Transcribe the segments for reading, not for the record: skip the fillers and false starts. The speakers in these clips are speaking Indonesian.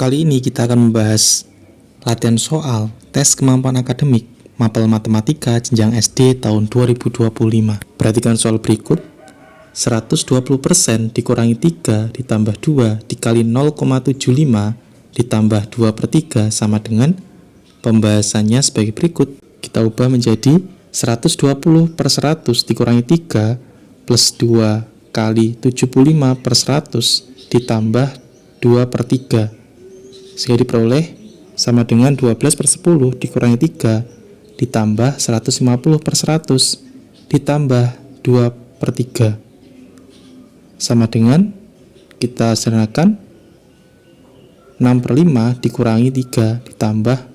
Kali ini kita akan membahas latihan soal tes kemampuan akademik Mapel Matematika jenjang SD tahun 2025. Perhatikan soal berikut. 120% dikurangi 3 ditambah 2 dikali 0,75 ditambah 2/3 sama dengan, pembahasannya sebagai berikut. Kita ubah menjadi 120/100 dikurangi 3 plus 2 kali 75/100 ditambah 2/3 sehingga diperoleh sama dengan 12/10 dikurangi 3 ditambah 150/100 ditambah 2/3 sama dengan, kita sederhanakan, 6/5 dikurangi 3 ditambah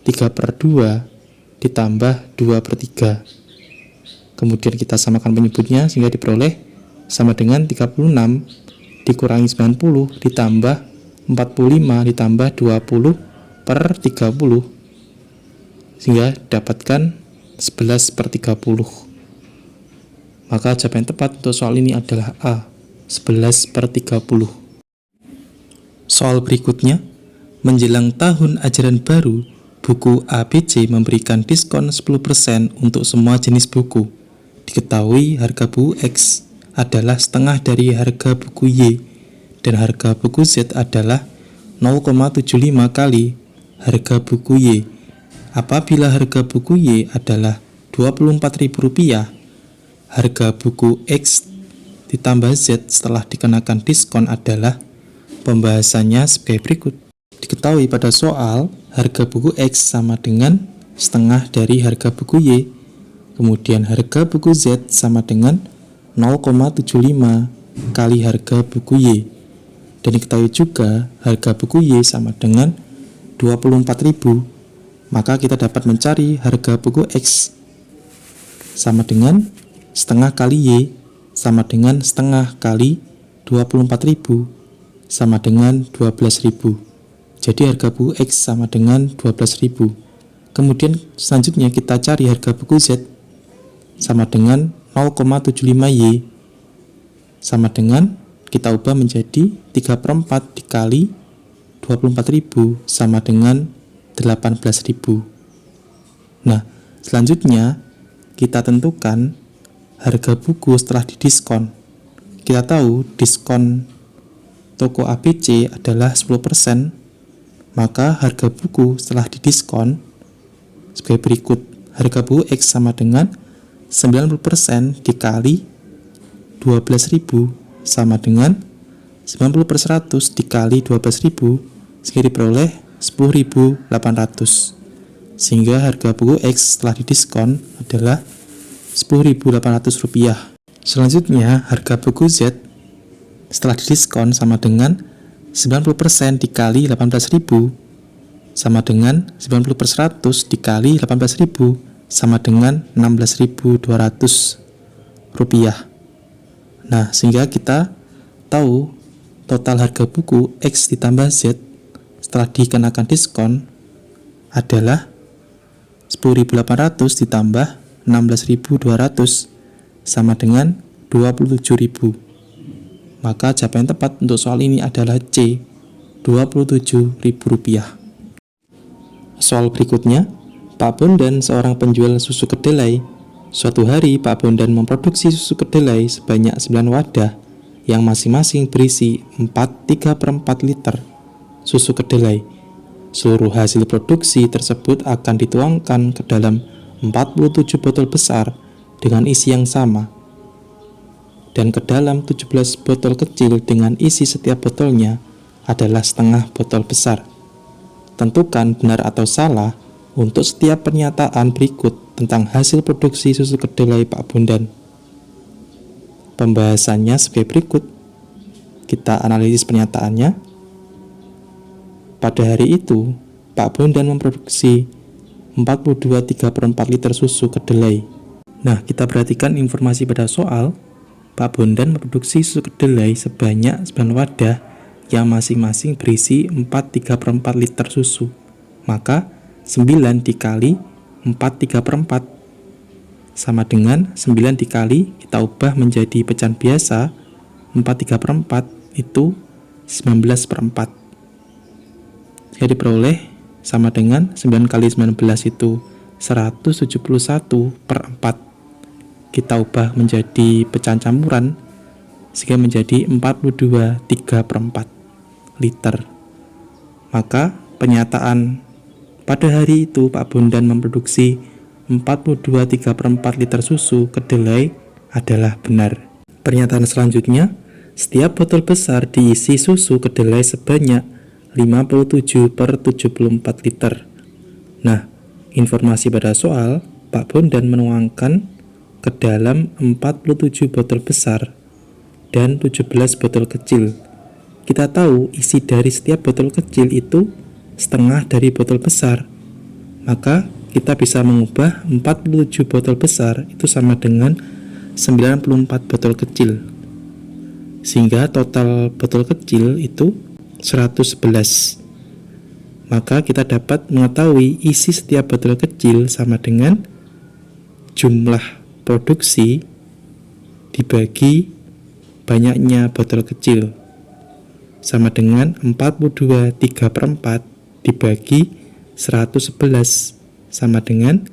3/2 ditambah 2/3. Kemudian kita samakan penyebutnya sehingga diperoleh sama dengan 36 dikurangi 90 ditambah 45 ditambah 20/30 sehingga dapatkan 11/30. Maka jawaban yang tepat untuk soal ini adalah A, 11/30. Soal berikutnya, menjelang tahun ajaran baru, buku ABC memberikan diskon 10% untuk semua jenis buku. Diketahui harga buku X adalah setengah dari harga buku Y, dan harga buku Z adalah 0,75 kali harga buku Y. Apabila harga buku Y adalah Rp24.000, harga buku X ditambah Z setelah dikenakan diskon adalah, pembahasannya sebagai berikut. Diketahui pada soal harga buku X sama dengan setengah dari harga buku Y, kemudian harga buku Z sama dengan 0,75 kali harga buku Y. Dan diketahui juga harga buku Y sama dengan 24.000, maka kita dapat mencari harga buku X sama dengan setengah kali Y sama dengan setengah kali 24.000 sama dengan 12.000. Jadi harga buku X sama dengan 12.000. Kemudian selanjutnya kita cari harga buku Z sama dengan 0,75 Y sama dengan, kita ubah menjadi 3/4 dikali 24.000 sama dengan 18.000. Nah, selanjutnya kita tentukan harga buku setelah didiskon. Kita tahu diskon toko ABC adalah 10%, maka harga buku setelah didiskon sebagai berikut. Harga buku X sama dengan 90% dikali 12.000 sama dengan 90/100 dikali 12.000 sehingga diperoleh 10.800, sehingga harga buku X setelah didiskon adalah Rp10.800. Selanjutnya harga buku Z setelah didiskon sama dengan 90% dikali 18.000 sama dengan 90/100 dikali 18.000 sama dengan Rp16.200. Nah, sehingga kita tahu total harga buku X ditambah Z setelah dikenakan diskon adalah 10.800 ditambah 16.200 sama dengan 27.000. Maka jawaban yang tepat untuk soal ini adalah C, Rp27.000. Soal berikutnya, Pak Bondan seorang penjual susu kedelai. Suatu hari Pak Bondan memproduksi susu kedelai sebanyak 9 wadah yang masing-masing berisi 3/4 liter susu kedelai. Seluruh hasil produksi tersebut akan dituangkan ke dalam 47 botol besar dengan isi yang sama, dan ke dalam 17 botol kecil dengan isi setiap botolnya adalah setengah botol besar. Tentukan benar atau salah untuk setiap pernyataan berikut tentang hasil produksi susu kedelai Pak Bondan. Pembahasannya sebagai berikut. Kita analisis pernyataannya. Pada hari itu, Pak Bondan memproduksi 42 3/4 liter susu kedelai. Nah, kita perhatikan informasi pada soal. Pak Bondan memproduksi susu kedelai sebanyak 9 wadah yang masing-masing berisi 3/4 liter susu. Maka 9 dikali 3/4 sama dengan 9 dikali, kita ubah menjadi pecahan biasa, 3/4 itu 19/4. sehingga diperoleh sama dengan 9 kali 19 itu 171 per 4. Kita ubah menjadi pecahan campuran sehingga menjadi 42,3 per 4 liter. Maka pernyataan pada hari itu Pak Bondan memproduksi 42,3 per 4 liter susu kedelai adalah benar. Pernyataan selanjutnya, setiap botol besar diisi susu kedelai sebanyak 57 per 74 liter. Nah, informasi pada soal, Pak Bondan menuangkan ke dalam 47 botol besar dan 17 botol kecil. Kita tahu isi dari setiap botol kecil itu setengah dari botol besar. Maka kita bisa mengubah 47 botol besar itu sama dengan 94 botol kecil. Sehingga total botol kecil itu 111. Maka kita dapat mengetahui isi setiap botol kecil sama dengan jumlah produksi dibagi banyaknya botol kecil, sama dengan 42,3 per 4 dibagi 111 sama dengan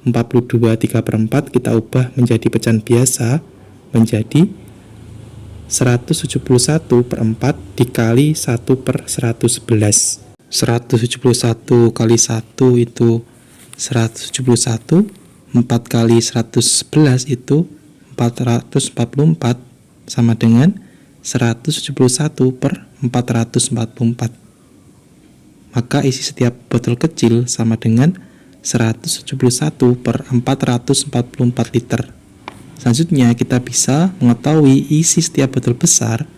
42,3 per 4 kita ubah menjadi pecahan biasa menjadi 171 per 4 dikali 1 per 111. 171 kali 1 itu 171, 4 kali 111 itu 444 sama dengan 171 per 444. Maka isi setiap botol kecil sama dengan 171 per 444 liter. Selanjutnya kita bisa mengetahui isi setiap botol besar,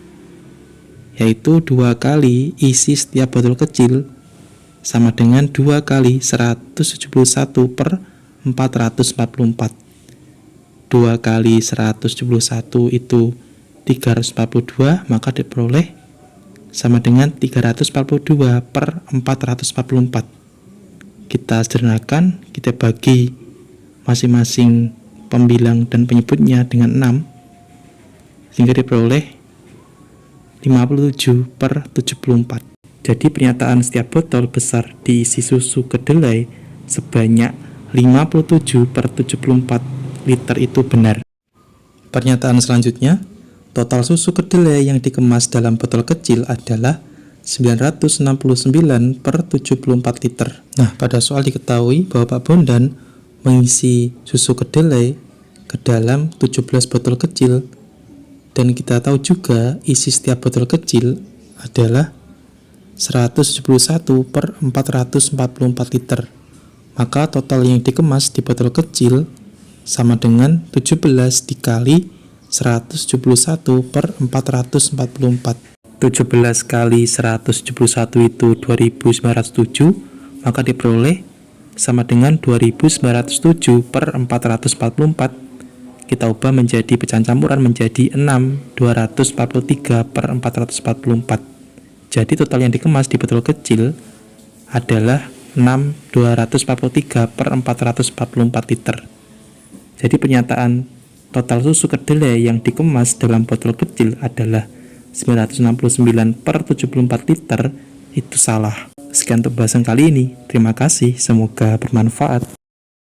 yaitu 2 kali isi setiap botol kecil sama dengan 2 kali 171 per 444. 2 kali 171 itu 342, maka diperoleh sama dengan 342 per 444. Kita sederhanakan, kita bagi masing-masing pembilang dan penyebutnya dengan 6 sehingga diperoleh 57 per 74. Jadi pernyataan setiap botol besar diisi susu kedelai sebanyak 57 per 74 liter itu benar. Pernyataan selanjutnya, total susu kedelai yang dikemas dalam botol kecil adalah 969 per 74 liter. Nah, pada soal diketahui bahwa Pak Bondan mengisi susu kedelai ke dalam 17 botol kecil, dan kita tahu juga isi setiap botol kecil adalah 171 per 444 liter. Maka total yang dikemas di botol kecil sama dengan 17 dikali 171 per 444. 17 kali 171 itu 2907, maka diperoleh sama dengan 2907 per 444. Kita ubah menjadi pecahan campuran menjadi 6 243 per 444. Jadi total yang dikemas di botol kecil adalah 6 243 per 444 liter. Jadi pernyataan total susu kedelai yang dikemas dalam botol kecil adalah 969 per 74 liter itu salah. Sekian untuk bahasan kali ini. Terima kasih, semoga bermanfaat.